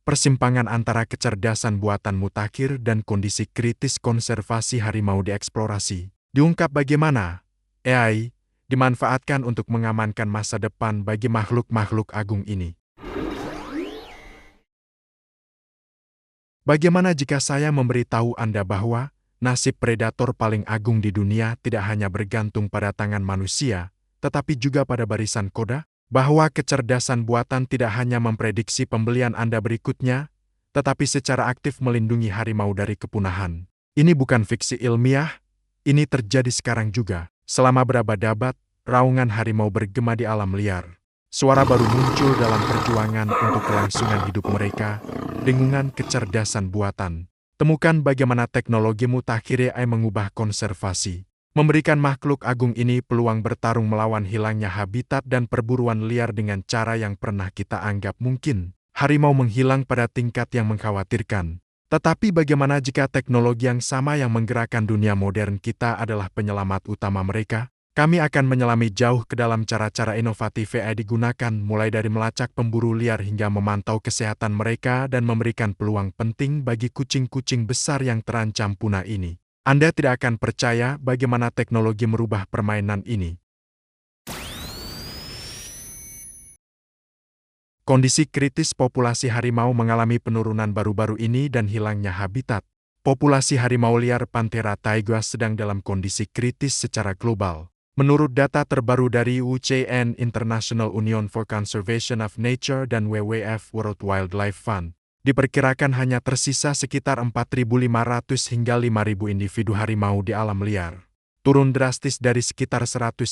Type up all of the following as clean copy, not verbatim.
persimpangan antara kecerdasan buatan mutakhir dan kondisi kritis konservasi harimau dieksplorasi. Diungkap bagaimana AI dimanfaatkan untuk mengamankan masa depan bagi makhluk-makhluk agung ini. Bagaimana jika saya memberitahu Anda bahwa nasib predator paling agung di dunia tidak hanya bergantung pada tangan manusia, tetapi juga pada barisan koda? Bahwa kecerdasan buatan tidak hanya memprediksi pembelian Anda berikutnya, tetapi secara aktif melindungi harimau dari kepunahan. Ini bukan fiksi ilmiah, ini terjadi sekarang juga. Selama berabad-abad, raungan harimau bergema di alam liar. Suara baru muncul dalam perjuangan untuk kelangsungan hidup mereka, dengungan kecerdasan buatan. Temukan bagaimana teknologi mutakhir AI mengubah konservasi, memberikan makhluk agung ini peluang bertarung melawan hilangnya habitat dan perburuan liar dengan cara yang pernah kita anggap mungkin. Harimau menghilang pada tingkat yang mengkhawatirkan. Tetapi bagaimana jika teknologi yang sama yang menggerakkan dunia modern kita adalah penyelamat utama mereka? Kami akan menyelami jauh ke dalam cara-cara inovatif AI digunakan, mulai dari melacak pemburu liar hingga memantau kesehatan mereka dan memberikan peluang penting bagi kucing-kucing besar yang terancam punah ini. Anda tidak akan percaya bagaimana teknologi merubah permainan ini. Kondisi kritis populasi harimau mengalami penurunan baru-baru ini dan hilangnya habitat. Populasi harimau liar Panthera taiga sedang dalam kondisi kritis secara global. Menurut data terbaru dari UCN International Union for Conservation of Nature dan WWF World Wildlife Fund, diperkirakan hanya tersisa sekitar 4.500 hingga 5.000 individu harimau di alam liar. Turun drastis dari sekitar 100.000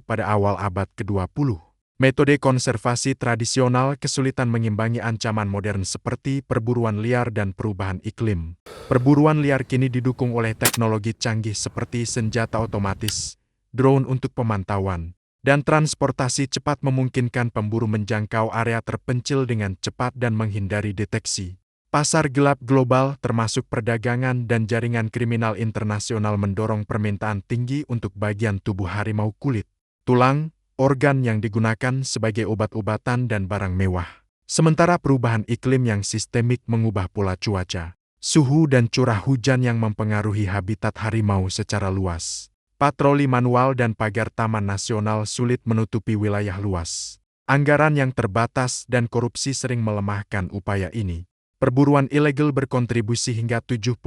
pada awal abad ke-20. Metode konservasi tradisional kesulitan mengimbangi ancaman modern seperti perburuan liar dan perubahan iklim. Perburuan liar kini didukung oleh teknologi canggih seperti senjata otomatis, drone untuk pemantauan, dan transportasi cepat memungkinkan pemburu menjangkau area terpencil dengan cepat dan menghindari deteksi. Pasar gelap global termasuk perdagangan dan jaringan kriminal internasional mendorong permintaan tinggi untuk bagian tubuh harimau kulit, tulang, organ yang digunakan sebagai obat-obatan dan barang mewah. Sementara perubahan iklim yang sistemik mengubah pola cuaca, suhu dan curah hujan yang mempengaruhi habitat harimau secara luas. Patroli manual dan pagar taman nasional sulit menutupi wilayah luas. Anggaran yang terbatas dan korupsi sering melemahkan upaya ini. Perburuan ilegal berkontribusi hingga 70%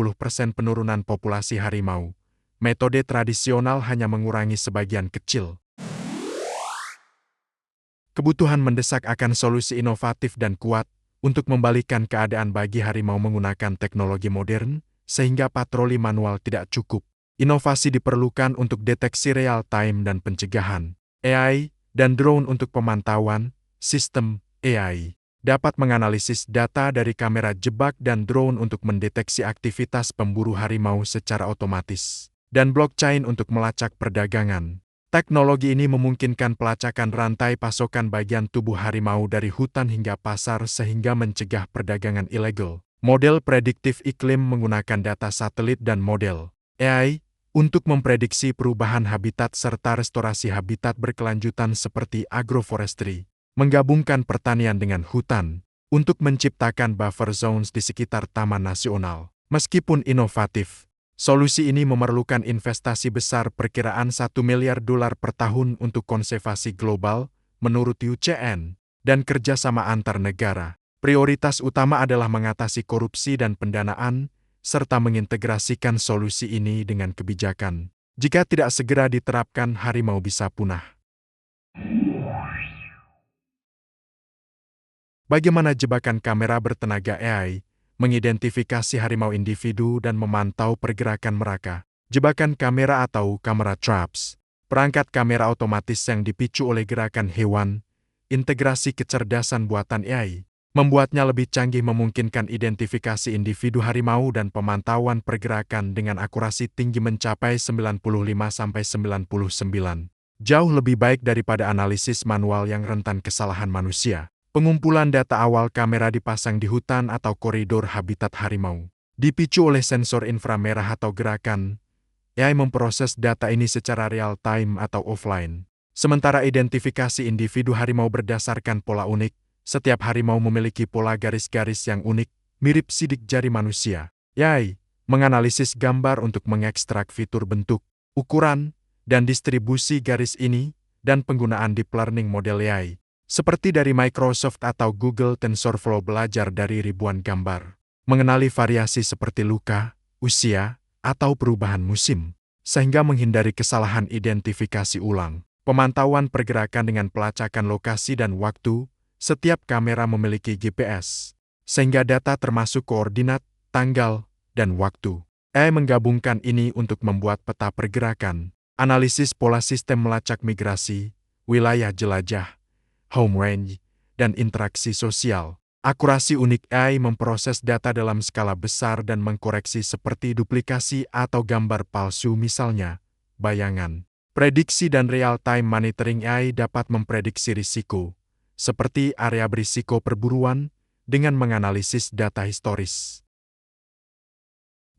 penurunan populasi harimau. Metode tradisional hanya mengurangi sebagian kecil. Kebutuhan mendesak akan solusi inovatif dan kuat untuk membalikan keadaan bagi harimau menggunakan teknologi modern, sehingga patroli manual tidak cukup. Inovasi diperlukan untuk deteksi real-time dan pencegahan. AI dan drone untuk pemantauan. Sistem AI dapat menganalisis data dari kamera jebak dan drone untuk mendeteksi aktivitas pemburu harimau secara otomatis. Dan blockchain untuk melacak perdagangan. Teknologi ini memungkinkan pelacakan rantai pasokan bagian tubuh harimau dari hutan hingga pasar sehingga mencegah perdagangan ilegal. Model prediktif iklim menggunakan data satelit dan model AI untuk memprediksi perubahan habitat serta restorasi habitat berkelanjutan seperti agroforestry. Menggabungkan pertanian dengan hutan untuk menciptakan buffer zones di sekitar taman nasional. Meskipun inovatif, solusi ini memerlukan investasi besar perkiraan $1 miliar per tahun untuk konservasi global, menurut UCN, dan kerjasama antar negara. Prioritas utama adalah mengatasi korupsi dan pendanaan, serta mengintegrasikan solusi ini dengan kebijakan. Jika tidak segera diterapkan, harimau bisa punah. Bagaimana jebakan kamera bertenaga AI mengidentifikasi harimau individu dan memantau pergerakan mereka? Jebakan kamera atau camera traps, perangkat kamera otomatis yang dipicu oleh gerakan hewan, integrasi kecerdasan buatan AI, membuatnya lebih canggih memungkinkan identifikasi individu harimau dan pemantauan pergerakan dengan akurasi tinggi mencapai 95–99. Jauh lebih baik daripada analisis manual yang rentan kesalahan manusia. Pengumpulan data awal kamera dipasang di hutan atau koridor habitat harimau. Dipicu oleh sensor inframerah atau gerakan, AI memproses data ini secara real-time atau offline. Sementara identifikasi individu harimau berdasarkan pola unik, Setiap harimau memiliki pola garis-garis yang unik, mirip sidik jari manusia. AI menganalisis gambar untuk mengekstrak fitur bentuk, ukuran, dan distribusi garis ini, dan penggunaan deep learning model AI. Seperti dari Microsoft atau Google, TensorFlow belajar dari ribuan gambar. Mengenali variasi seperti luka, usia, atau perubahan musim, sehingga menghindari kesalahan identifikasi ulang. Pemantauan pergerakan dengan pelacakan lokasi dan waktu, setiap kamera memiliki GPS, sehingga data termasuk koordinat, tanggal, dan waktu. AI menggabungkan ini untuk membuat peta pergerakan, analisis pola sistem melacak migrasi, wilayah jelajah, home range, dan interaksi sosial. Akurasi unik AI memproses data dalam skala besar dan mengkoreksi seperti duplikasi atau gambar palsu misalnya, bayangan. Prediksi dan real-time monitoring AI dapat memprediksi risiko, seperti area berisiko perburuan, dengan menganalisis data historis.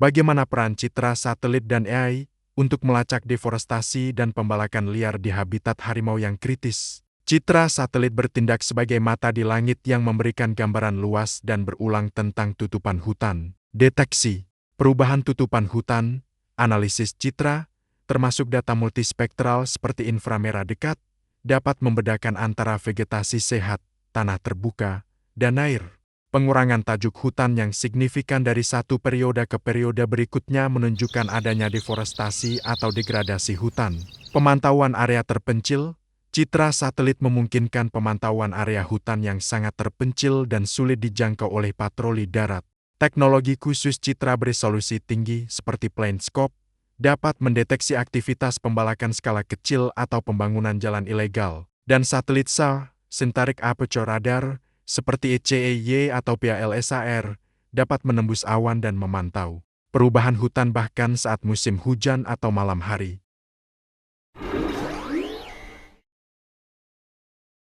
Bagaimana peran citra satelit dan AI untuk melacak deforestasi dan pembalakan liar di habitat harimau yang kritis? Citra satelit bertindak sebagai mata di langit yang memberikan gambaran luas dan berulang tentang tutupan hutan. Deteksi, perubahan tutupan hutan, analisis citra, termasuk data multispektral seperti inframerah dekat, dapat membedakan antara vegetasi sehat, tanah terbuka, dan air. Pengurangan tajuk hutan yang signifikan dari satu periode ke periode berikutnya menunjukkan adanya deforestasi atau degradasi hutan. Pemantauan area terpencil. Citra satelit memungkinkan pemantauan area hutan yang sangat terpencil dan sulit dijangkau oleh patroli darat. Teknologi khusus citra beresolusi tinggi seperti Planescope dapat mendeteksi aktivitas pembalakan skala kecil atau pembangunan jalan ilegal. Dan satelit SAR, Synthetic Aperture Radar, seperti ECEY atau PALSAR, dapat menembus awan dan memantau perubahan hutan bahkan saat musim hujan atau malam hari.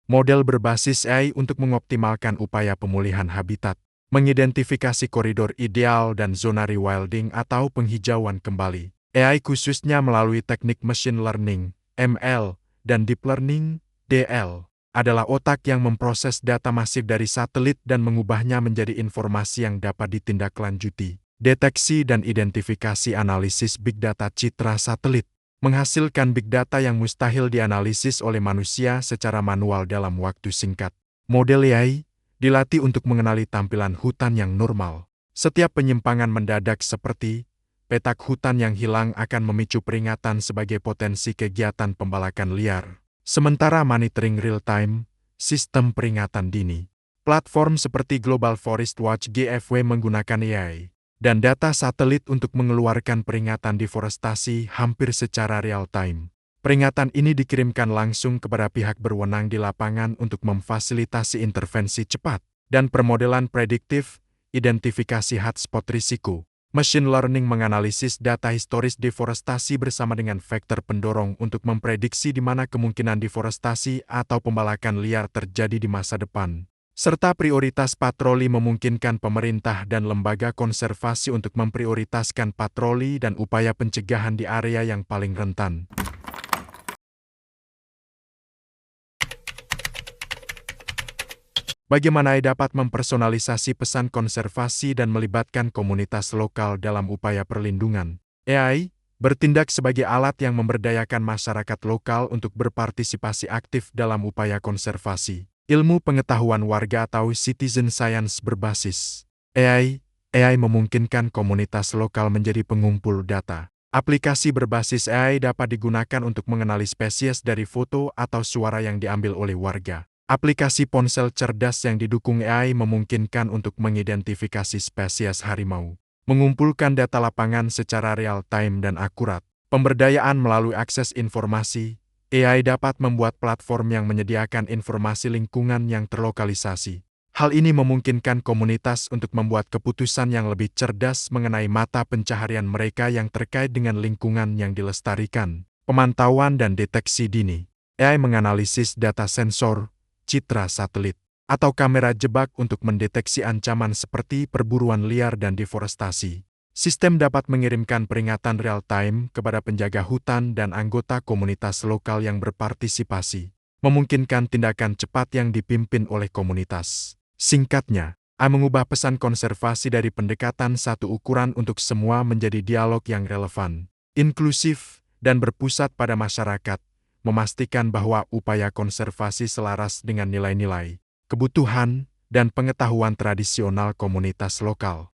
Model berbasis AI untuk mengoptimalkan upaya pemulihan habitat, mengidentifikasi koridor ideal dan zona rewilding atau penghijauan kembali. AI khususnya melalui teknik machine learning, ML, dan deep learning, DL, adalah otak yang memproses data masif dari satelit dan mengubahnya menjadi informasi yang dapat ditindaklanjuti. Deteksi dan identifikasi analisis big data citra satelit menghasilkan big data yang mustahil dianalisis oleh manusia secara manual dalam waktu singkat. Model AI dilatih untuk mengenali tampilan hutan yang normal. Setiap penyimpangan mendadak seperti petak hutan yang hilang akan memicu peringatan sebagai potensi kegiatan pembalakan liar. Sementara monitoring real-time, sistem peringatan dini. Platform seperti Global Forest Watch GFW menggunakan AI dan data satelit untuk mengeluarkan peringatan deforestasi hampir secara real-time. Peringatan ini dikirimkan langsung kepada pihak berwenang di lapangan untuk memfasilitasi intervensi cepat dan permodelan prediktif, identifikasi hotspot risiko. Machine learning menganalisis data historis deforestasi bersama dengan vektor pendorong untuk memprediksi di mana kemungkinan deforestasi atau pembalakan liar terjadi di masa depan. Serta prioritas patroli memungkinkan pemerintah dan lembaga konservasi untuk memprioritaskan patroli dan upaya pencegahan di area yang paling rentan. Bagaimana AI dapat mempersonalisasi pesan konservasi dan melibatkan komunitas lokal dalam upaya perlindungan? AI bertindak sebagai alat yang memberdayakan masyarakat lokal untuk berpartisipasi aktif dalam upaya konservasi. Ilmu pengetahuan warga atau citizen science berbasis AI memungkinkan komunitas lokal menjadi pengumpul data. Aplikasi berbasis AI dapat digunakan untuk mengenali spesies dari foto atau suara yang diambil oleh warga. Aplikasi ponsel cerdas yang didukung AI memungkinkan untuk mengidentifikasi spesies harimau, mengumpulkan data lapangan secara real-time dan akurat. Pemberdayaan melalui akses informasi. AI dapat membuat platform yang menyediakan informasi lingkungan yang terlokalisasi. Hal ini memungkinkan komunitas untuk membuat keputusan yang lebih cerdas mengenai mata pencaharian mereka yang terkait dengan lingkungan yang dilestarikan. Pemantauan dan deteksi dini. AI menganalisis data sensor, citra satelit, atau kamera jebak untuk mendeteksi ancaman seperti perburuan liar dan deforestasi. Sistem dapat mengirimkan peringatan real-time kepada penjaga hutan dan anggota komunitas lokal yang berpartisipasi. memungkinkan tindakan cepat yang dipimpin oleh komunitas. Singkatnya, A mengubah pesan konservasi dari pendekatan satu ukuran untuk semua menjadi dialog yang relevan, inklusif, dan berpusat pada masyarakat, memastikan bahwa upaya konservasi selaras dengan nilai-nilai, kebutuhan, dan pengetahuan tradisional komunitas lokal.